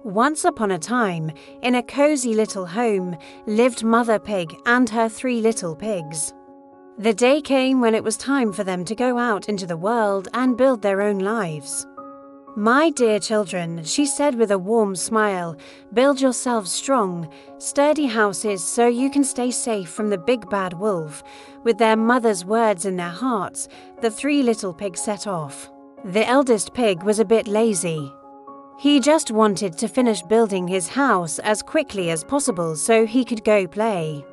Once upon a time, in a cozy little home, lived Mother Pig and her 3 little pigs. The day came when it was time for them to go out into the world and build their own lives. "My dear children," she said with a warm smile, "build yourselves strong, sturdy houses so you can stay safe from the big bad wolf." With their mother's words in their hearts, the 3 little pigs set off. The eldest pig was a bit lazy. He just wanted to finish building his house as quickly as possible so he could go play.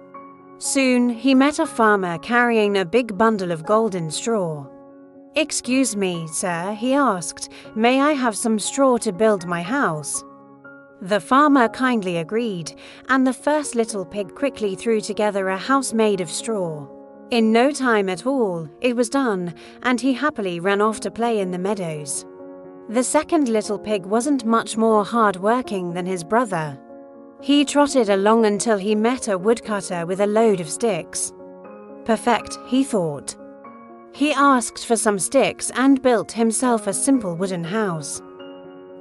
Soon he met a farmer carrying a big bundle of golden straw. "Excuse me, sir," he asked, "may I have some straw to build my house?" The farmer kindly agreed, and the first little pig quickly threw together a house made of straw. In no time at all, it was done, and he happily ran off to play in the meadows. The second little pig wasn't much more hard-working than his brother. He trotted along until he met a woodcutter with a load of sticks. Perfect, he thought. He asked for some sticks and built himself a simple wooden house.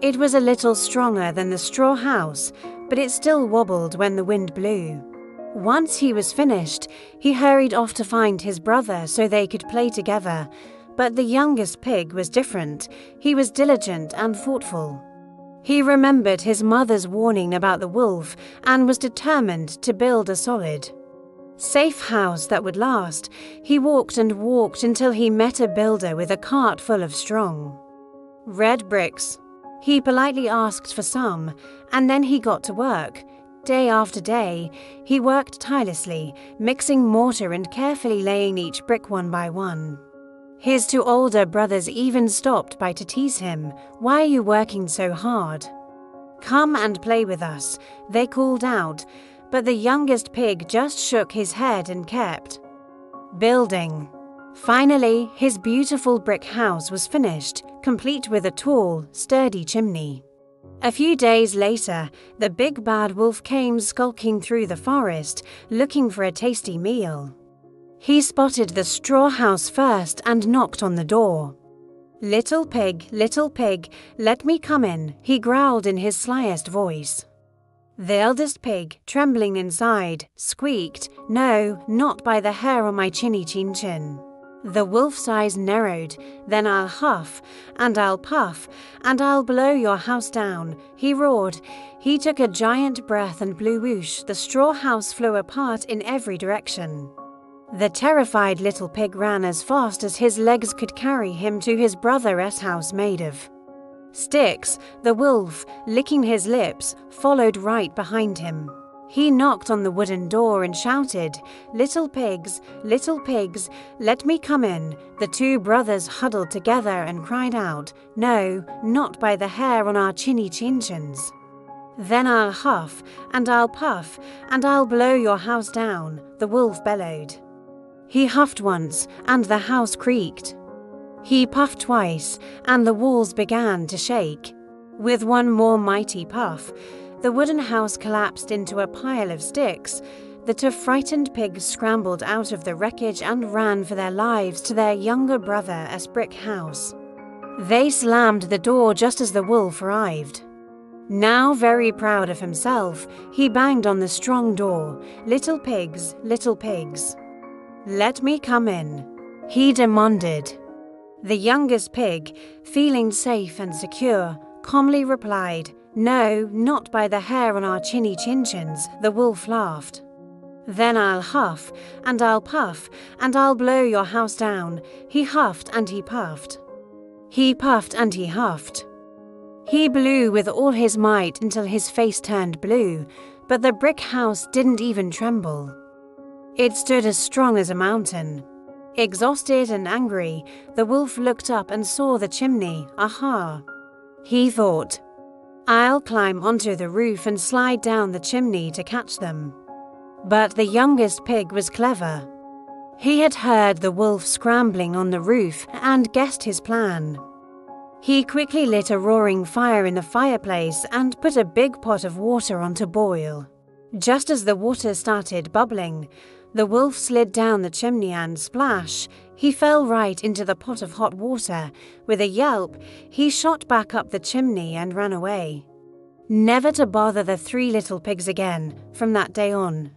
It was a little stronger than the straw house, but it still wobbled when the wind blew. Once he was finished, he hurried off to find his brother so they could play together. But the youngest pig was different. He was diligent and thoughtful. He remembered his mother's warning about the wolf and was determined to build a solid, safe house that would last. He walked and walked until he met a builder with a cart full of strong red bricks. He politely asked for some, and then he got to work. Day after day, he worked tirelessly, mixing mortar and carefully laying each brick one by one. His 2 older brothers even stopped by to tease him. "Why are you working so hard? Come and play with us," they called out, but the youngest pig just shook his head and kept building. Finally, his beautiful brick house was finished, complete with a tall, sturdy chimney. A few days later, the big bad wolf came skulking through the forest, looking for a tasty meal. He spotted the straw house first and knocked on the door. Little pig, let me come in," he growled in his slyest voice. The eldest pig, trembling inside, squeaked, "No, not by the hair on my chinny chin chin." The wolf's eyes narrowed. "Then I'll huff, and I'll puff, and I'll blow your house down," he roared. He took a giant breath and blew whoosh. The straw house flew apart in every direction. The terrified little pig ran as fast as his legs could carry him to his brother's house made of sticks. The wolf, licking his lips, followed right behind him. He knocked on the wooden door and shouted, little pigs, let me come in." The 2 brothers huddled together and cried out, "No, not by the hair on our chinny chin chins." "Then I'll huff, and I'll puff, and I'll blow your house down," the wolf bellowed. He huffed once, and the house creaked. He puffed twice, and the walls began to shake. With one more mighty puff, the wooden house collapsed into a pile of sticks. The 2 frightened pigs scrambled out of the wreckage and ran for their lives to their younger brother's brick house. They slammed the door just as the wolf arrived. Now very proud of himself, he banged on the strong door. Little pigs, let me come in," he demanded. The youngest pig, feeling safe and secure, calmly replied, "No, not by the hair on our chinny chin chins," the wolf laughed. "Then I'll huff, and I'll puff, and I'll blow your house down." He huffed and he puffed. He puffed and he huffed. He blew with all his might until his face turned blue, but the brick house didn't even tremble. It stood as strong as a mountain. Exhausted and angry, the wolf looked up and saw the chimney. Aha! He thought, "I'll climb onto the roof and slide down the chimney to catch them." But the youngest pig was clever. He had heard the wolf scrambling on the roof and guessed his plan. He quickly lit a roaring fire in the fireplace and put a big pot of water on to boil. Just as the water started bubbling, the wolf slid down the chimney and splash, he fell right into the pot of hot water. With a yelp, he shot back up the chimney and ran away. never to bother the 3 little pigs again from that day on.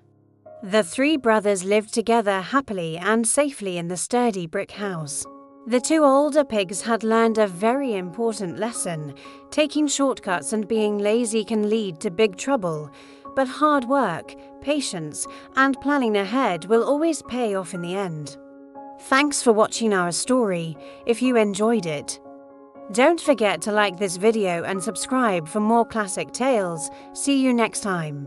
The 3 brothers lived together happily and safely in the sturdy brick house. The 2 older pigs had learned a very important lesson. Taking shortcuts and being lazy can lead to big trouble, but hard work, patience, and planning ahead will always pay off in the end. Thanks for watching our story. If you enjoyed it, don't forget to like this video and subscribe for more classic tales. See you next time.